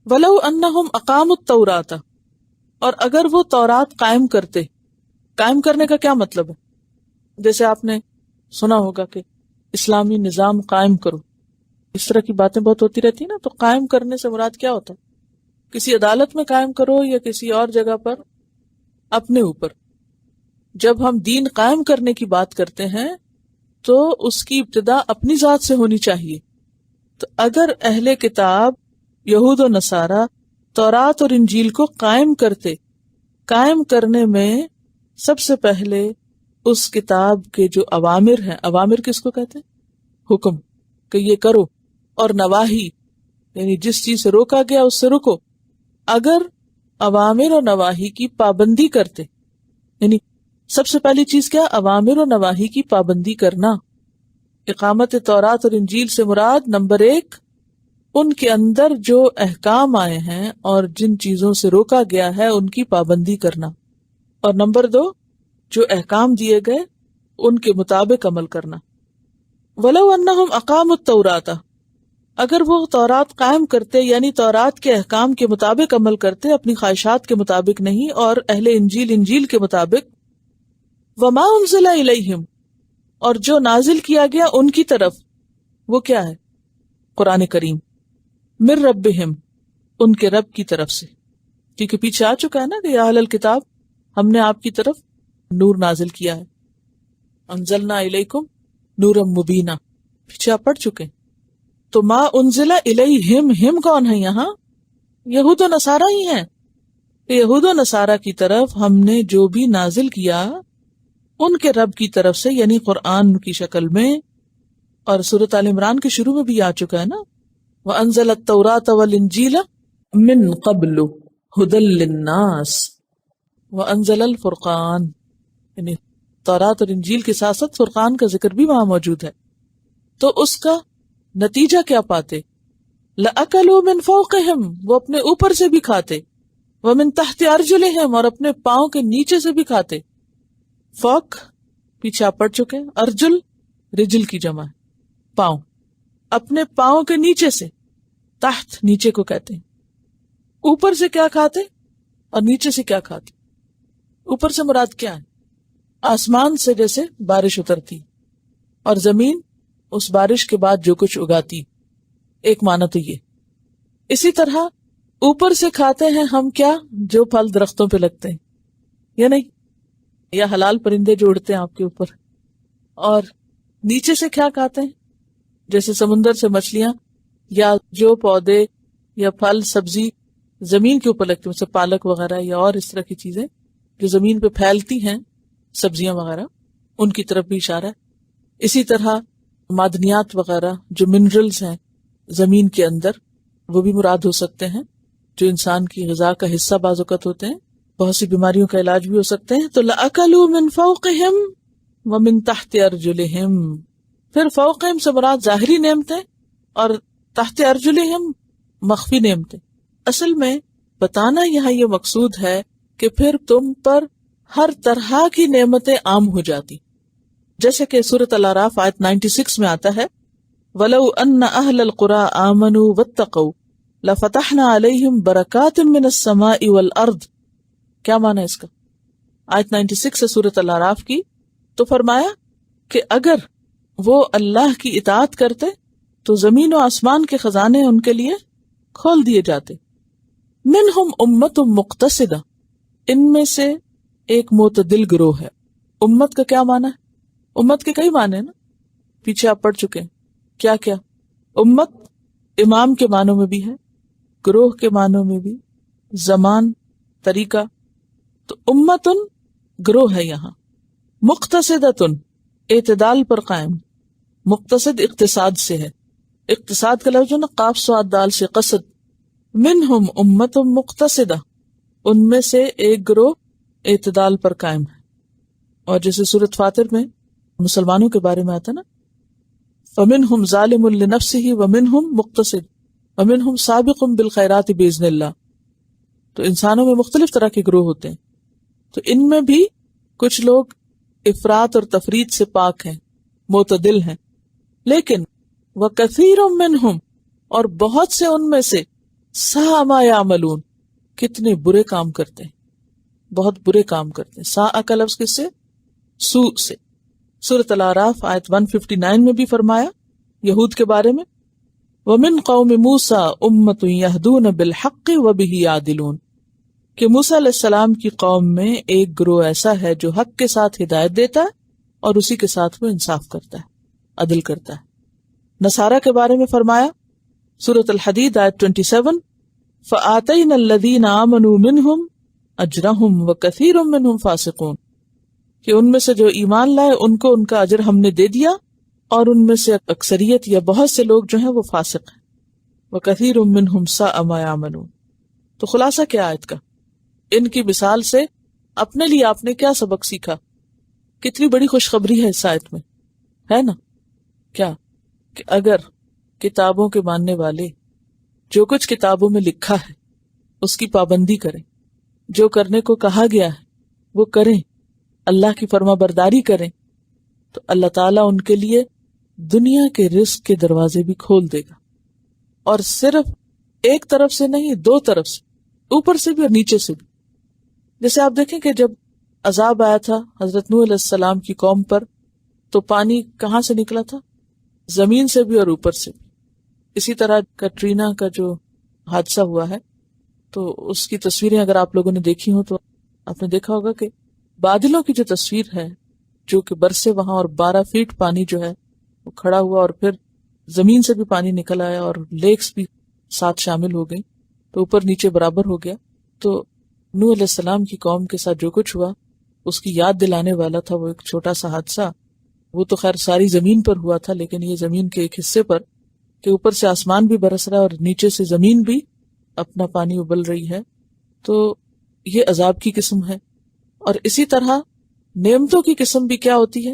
وَلَوْ أَنَّهُمْ أَقَامُوا التَّوْرَاةَ، اور اگر وہ تورات قائم کرتے. قائم کرنے کا کیا مطلب ہے؟ جیسے آپ نے سنا ہوگا کہ اسلامی نظام قائم کرو، اس طرح کی باتیں بہت ہوتی رہتی نا. تو قائم کرنے سے مراد کیا ہوتا ہے؟ کسی عدالت میں قائم کرو یا کسی اور جگہ پر اپنے اوپر. جب ہم دین قائم کرنے کی بات کرتے ہیں تو اس کی ابتدا اپنی ذات سے ہونی چاہیے. تو اگر اہل کتاب یہود و نصارہ تورات اور انجیل کو قائم کرتے، قائم کرنے میں سب سے پہلے اس کتاب کے جو اوامر ہیں، اوامر کس کو کہتے ہیں؟ حکم، کہ یہ کرو، اور نواہی یعنی جس چیز سے روکا گیا اس سے رکو. اگر اوامر اور نواہی کی پابندی کرتے، یعنی سب سے پہلی چیز کیا؟ اوامر اور نواہی کی پابندی کرنا. اقامت تورات اور انجیل سے مراد نمبر 1 ان کے اندر جو احکام آئے ہیں اور جن چیزوں سے روکا گیا ہے ان کی پابندی کرنا، اور نمبر 2 جو احکام دیے گئے ان کے مطابق عمل کرنا. وَلَوْ أَنَّهُمْ أَقَامُوا التَّوْرَاةَ، اگر وہ تورات قائم کرتے یعنی تورات کے احکام کے مطابق عمل کرتے، اپنی خواہشات کے مطابق نہیں، اور اہل انجیل انجیل کے مطابق. وَمَا أُنزِلَ إِلَيْهِمْ، اور جو نازل کیا گیا ان کی طرف، وہ کیا ہے؟ قرآن کریم. مِن ربہم، ان کے رب کی طرف سے، کیونکہ پیچھے آ چکا ہے نا کہ یا اہل الکتاب ہم نے آپ کی طرف نور نازل کیا ہے. انزلنا الیکم نورا مبینہ، پیچھے آپ پڑھ چکے. تو ما انزل الیہم، ہم کون ہے یہاں؟ یہود و نصارہ ہی ہیں. یہود و نصارہ کی طرف ہم نے جو بھی نازل کیا ان کے رب کی طرف سے، یعنی قرآن کی شکل میں. اور سورۃ آل عمران کے شروع میں بھی آ چکا ہے نا، وَأَنزَلَ التَّوْرَاةَ وَالْإِنجِيلَ مِن قَبْلُ هُدًى لِّلنَّاسِ وَأَنزَلَ الْفُرْقَانَ، یعنی تورات اور انجیل کے ساتھ ساتھ فرقان کا ذکر بھی وہاں موجود ہے. تو اس کا نتیجہ کیا پاتے؟ لَأَكَلُوا مِن فَوْقِهِمْ، وہ اپنے اوپر سے بھی کھاتے، وَمِن تَحْتِ أَرْجُلِهِمْ، اور اپنے پاؤں کے نیچے سے بھی کھاتے. فوق پیچھے آپ پڑھ چکے ہیں، ارجل رجل کی جمع ہے، پاؤں. اپنے پاؤں کے نیچے سے، تحت نیچے کو کہتے ہیں. اوپر سے کیا کھاتے اور نیچے سے کیا کھاتے؟ اوپر سے مراد کیا ہے؟ آسمان سے جیسے بارش اترتی اور زمین اس بارش کے بعد جو کچھ اگاتی، ایک معنی تو یہ. اسی طرح اوپر سے کھاتے ہیں ہم کیا؟ جو پھل درختوں پہ لگتے ہیں یا نہیں، یا حلال پرندے جو اڑتے ہیں آپ کے اوپر. اور نیچے سے کیا کھاتے ہیں؟ جیسے سمندر سے مچھلیاں، یا جو پودے یا پھل سبزی زمین کے اوپر لگتے ہیں، جیسے پالک وغیرہ یا اور اس طرح کی چیزیں جو زمین پہ پھیلتی ہیں، سبزیاں وغیرہ، ان کی طرف بھی اشارہ ہے. اسی طرح معدنیات وغیرہ جو منرلز ہیں زمین کے اندر، وہ بھی مراد ہو سکتے ہیں، جو انسان کی غذا کا حصہ بعض اوقات ہوتے ہیں، بہت سی بیماریوں کا علاج بھی ہو سکتے ہیں. تو لَأَكَلُوا مِن فَوْقِهِمْ وَمِن تَحْتِ أَرْجُلِهِمْ. پھر فوقہم سے مراد ظاہری نعمتیں اور تحت ارجلہم مخفی نعمتیں. اصل میں بتانا یہاں یہ مقصود ہے کہ پھر تم پر ہر طرح کی نعمتیں عام ہو جاتی، جیسے کہ سورۃ الاعراف آیت 96 میں آتا ہے وَلَوْ أَنَّ أَهْلَ الْقُرَىٰ آمَنُوا وَاتَّقَوْا لَفَتَحْنَا عَلَيْهِمْ بَرَكَاتٍ مِّنَ السَّمَاءِ وَالْأَرْضِ. کیا معنی ہے اس کا؟ آیت 96 ہے سورۃ الاعراف کی. تو فرمایا کہ اگر وہ اللہ کی اطاعت کرتے تو زمین و آسمان کے خزانے ان کے لیے کھول دیے جاتے. منہم امت مقتصدہ، ان میں سے ایک معتدل گروہ ہے. امت کا کیا معنی ہے؟ امت کے کئی معنی ہیں نا، پیچھے آپ پڑھ چکے ہیں. کیا کیا؟ امت امام کے معنوں میں بھی ہے، گروہ کے معنوں میں بھی، زمان، طریقہ. تو امتن گروہ ہے یہاں. مقتصدتن اعتدال پر قائم. مقتصد اقتصاد سے ہے، اقتصاد کا لفظ نا قاف صاد دال سے قصد. منہم امت مقتصدہ، ان میں سے ایک گروہ اعتدال پر قائم ہے. اور جیسے سورۃ فاطر میں مسلمانوں کے بارے میں آتا نا فمنہم ظالم لنفسہ ومنہم مقتصد ومنہم سابق بالخیرات باذن اللہ. تو انسانوں میں مختلف طرح کے گروہ ہوتے ہیں، تو ان میں بھی کچھ لوگ افراط اور تفریط سے پاک ہیں، معتدل ہیں. لیکن وَكَثِيرٌ مِّنْهُمْ، اور بہت سے ان میں سے، ساء ما یعملون، کتنے برے کام کرتے ہیں، بہت برے کام کرتے ہیں۔ ساء کا لفظ کس سے؟ سوء سے۔ سورۃ الاعراف آیت 159 میں بھی فرمایا یہود کے بارے میں، وَمِن قَوْمِ مُوسَىٰ أُمَّةٌ يَهْدُونَ بِالْحَقِّ وَبِهِ يَعْدِلُونَ، کہ موسیٰ علیہ السلام کی قوم میں ایک گروہ ایسا ہے جو حق کے ساتھ ہدایت دیتا ہے اور اسی کے ساتھ وہ انصاف کرتا ہے، عدل کرتا ہے۔ نصارہ کے بارے میں فرمایا سورۃ الحدید آیت 27، فَآتَيْنَا الَّذِينَ آمَنُوا مِنْهُمْ أَجْرَهُمْ وَكَثِيرٌ مِّنْهُمْ فَاسِقُونَ، کہ ان میں سے جو ایمان لائے ان کو ان کا اجر ہم نے دے دیا، اور ان میں سے اکثریت یا بہت سے لوگ جو ہیں وہ فاسق ہیں۔ وَكَثِيرٌ مِّنْهُمْ سَاءَ مَا يَعْمَلُونَ۔ تو خلاصہ کیا آیت کا؟ ان کی مثال سے اپنے لیے آپ نے کیا سبق سیکھا؟ کتنی بڑی خوشخبری ہے اس آیت میں، ہے نا؟ کیا کہ اگر کتابوں کے ماننے والے جو کچھ کتابوں میں لکھا ہے اس کی پابندی کریں، جو کرنے کو کہا گیا ہے وہ کریں، اللہ کی فرما برداری کریں، تو اللہ تعالیٰ ان کے لیے دنیا کے رزق کے دروازے بھی کھول دے گا، اور صرف ایک طرف سے نہیں، دو طرف سے، اوپر سے بھی اور نیچے سے بھی۔ جیسے آپ دیکھیں کہ جب عذاب آیا تھا حضرت نوح علیہ السلام کی قوم پر، تو پانی کہاں سے نکلا تھا؟ زمین سے بھی اور اوپر سے بھی۔ اسی طرح کٹرینا کا جو حادثہ ہوا ہے تو اس کی تصویریں اگر آپ لوگوں نے دیکھی ہوں تو آپ نے دیکھا ہوگا کہ بادلوں کی جو تصویر ہے جو کہ برسے وہاں، اور 12 فیٹ پانی جو ہے وہ کھڑا ہوا، اور پھر زمین سے بھی پانی نکل آیا اور لیکس بھی ساتھ شامل ہو گئی، تو اوپر نیچے برابر ہو گیا۔ تو نوح علیہ السلام کی قوم کے ساتھ جو کچھ ہوا اس کی یاد دلانے والا تھا وہ ایک چھوٹا سا حادثہ۔ وہ تو خیر ساری زمین پر ہوا تھا، لیکن یہ زمین کے ایک حصے پر کہ اوپر سے آسمان بھی برس رہا ہے اور نیچے سے زمین بھی اپنا پانی ابل رہی ہے، تو یہ عذاب کی قسم ہے۔ اور اسی طرح نعمتوں کی قسم بھی کیا ہوتی ہے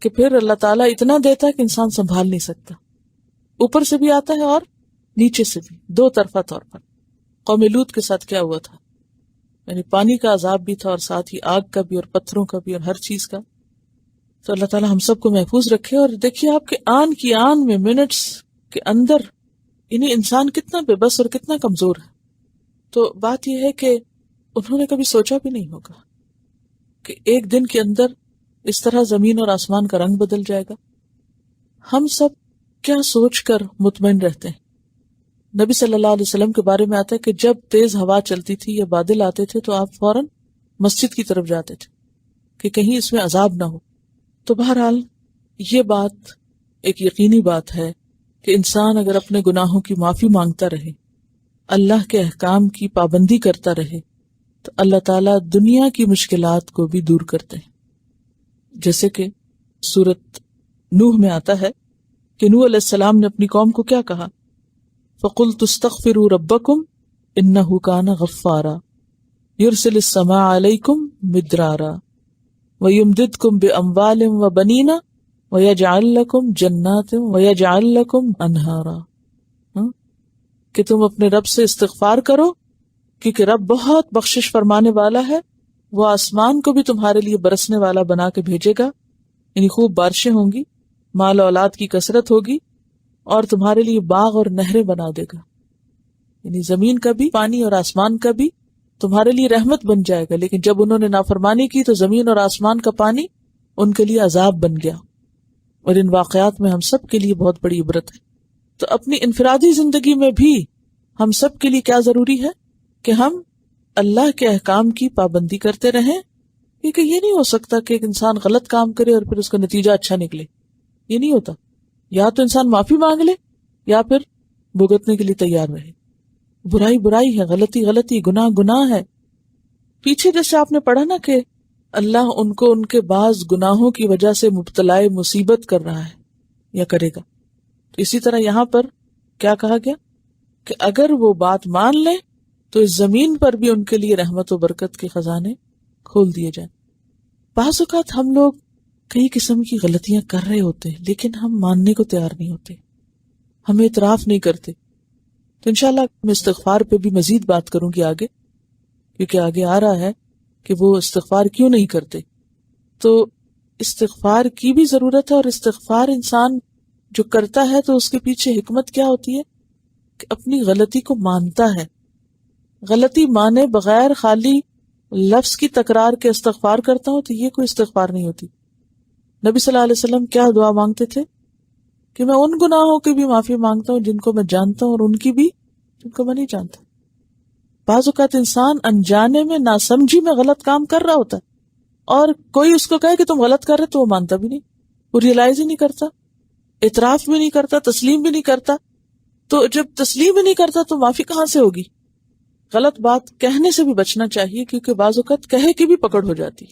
کہ پھر اللہ تعالیٰ اتنا دیتا ہے کہ انسان سنبھال نہیں سکتا، اوپر سے بھی آتا ہے اور نیچے سے بھی، دو طرفہ طور پر۔ قوم لوط کے ساتھ کیا ہوا تھا، یعنی پانی کا عذاب بھی تھا اور ساتھ ہی آگ کا بھی اور پتھروں کا بھی اور ہر چیز کا۔ تو اللہ تعالیٰ ہم سب کو محفوظ رکھے۔ اور دیکھیے آپ کے آن کی آن میں، منٹس کے اندر، یعنی انسان کتنا بے بس اور کتنا کمزور ہے۔ تو بات یہ ہے کہ انہوں نے کبھی سوچا بھی نہیں ہوگا کہ ایک دن کے اندر اس طرح زمین اور آسمان کا رنگ بدل جائے گا۔ ہم سب کیا سوچ کر مطمئن رہتے ہیں؟ نبی صلی اللہ علیہ وسلم کے بارے میں آتا ہے کہ جب تیز ہوا چلتی تھی یا بادل آتے تھے تو آپ فوراً مسجد کی طرف جاتے تھے کہ کہیں اس میں عذاب نہ ہو۔ تو بہرحال یہ بات ایک یقینی بات ہے کہ انسان اگر اپنے گناہوں کی معافی مانگتا رہے، اللہ کے احکام کی پابندی کرتا رہے، تو اللہ تعالیٰ دنیا کی مشکلات کو بھی دور کرتے ہیں۔ جیسے کہ سورۃ نوح میں آتا ہے کہ نوح علیہ السلام نے اپنی قوم کو کیا کہا؟ فَقُلْتُ اسْتَغْفِرُوا رَبَّكُمْ إِنَّهُ كَانَ غَفَّارًا يُرْسِلِ السَّمَاءَ عَلَيْكُمْ مِدْرَارًا وَيُمْدِدْكُمْ بِأَمْوَالٍ وَبَنِينَ وَيَجْعَلْ لَكُمْ جَنَّاتٍ وَيَجْعَلْ لَكُمْ أَنْهَارًا، کہ تم اپنے رب سے استغفار کرو کیونکہ رب بہت بخشش فرمانے والا ہے، وہ آسمان کو بھی تمہارے لیے برسنے والا بنا کے بھیجے گا، یعنی خوب بارشیں ہوں گی، مال اولاد کی کثرت ہوگی، اور تمہارے لیے باغ اور نہریں بنا دے گا، یعنی زمین کا بھی پانی اور آسمان کا بھی تمہارے لیے رحمت بن جائے گا۔ لیکن جب انہوں نے نافرمانی کی تو زمین اور آسمان کا پانی ان کے لیے عذاب بن گیا، اور ان واقعات میں ہم سب کے لیے بہت بڑی عبرت ہے۔ تو اپنی انفرادی زندگی میں بھی ہم سب کے لیے کیا ضروری ہے کہ ہم اللہ کے احکام کی پابندی کرتے رہیں، کیونکہ یہ نہیں ہو سکتا کہ ایک انسان غلط کام کرے اور پھر اس کا نتیجہ اچھا نکلے، یہ نہیں ہوتا۔ یا تو انسان معافی مانگ لے یا پھر بھگتنے کے لیے تیار رہے۔ برائی برائی ہے، غلطی غلطی، گناہ گناہ ہے۔ پیچھے جیسے آپ نے پڑھا نا کہ اللہ ان کو ان کے بعض گناہوں کی وجہ سے مبتلا مصیبت کر رہا ہے یا کرے گا، اسی طرح یہاں پر کیا کہا گیا کہ اگر وہ بات مان لیں تو اس زمین پر بھی ان کے لیے رحمت و برکت کے خزانے کھول دیے جائیں۔ بعض اوقات ہم لوگ کئی قسم کی غلطیاں کر رہے ہوتے ہیں لیکن ہم ماننے کو تیار نہیں ہوتے، ہم اعتراف نہیں کرتے۔ تو انشاءاللہ میں استغفار پہ بھی مزید بات کروں گی آگے، کیونکہ آگے آ رہا ہے کہ وہ استغفار کیوں نہیں کرتے۔ تو استغفار کی بھی ضرورت ہے، اور استغفار انسان جو کرتا ہے تو اس کے پیچھے حکمت کیا ہوتی ہے کہ اپنی غلطی کو مانتا ہے. غلطی مانے بغیر خالی لفظ کی تکرار کے استغفار کرتا ہوں تو یہ کوئی استغفار نہیں ہوتی. نبی صلی اللہ علیہ وسلم کیا دعا مانگتے تھے کہ میں ان گناہوں کی بھی معافی مانگتا ہوں جن کو میں جانتا ہوں اور ان کی بھی جن کو میں نہیں جانتا. بعض اوقات انسان انجانے میں ناسمجھی میں غلط کام کر رہا ہوتا ہے اور کوئی اس کو کہے کہ تم غلط کر رہے تو وہ مانتا بھی نہیں, وہ ریئلائز ہی نہیں کرتا, اعتراف بھی نہیں کرتا, تسلیم بھی نہیں کرتا. تو جب تسلیم ہی نہیں کرتا تو معافی کہاں سے ہوگی؟ غلط بات کہنے سے بھی بچنا چاہیے کیونکہ بعض اوقات کہے کی بھی پکڑ ہو جاتی.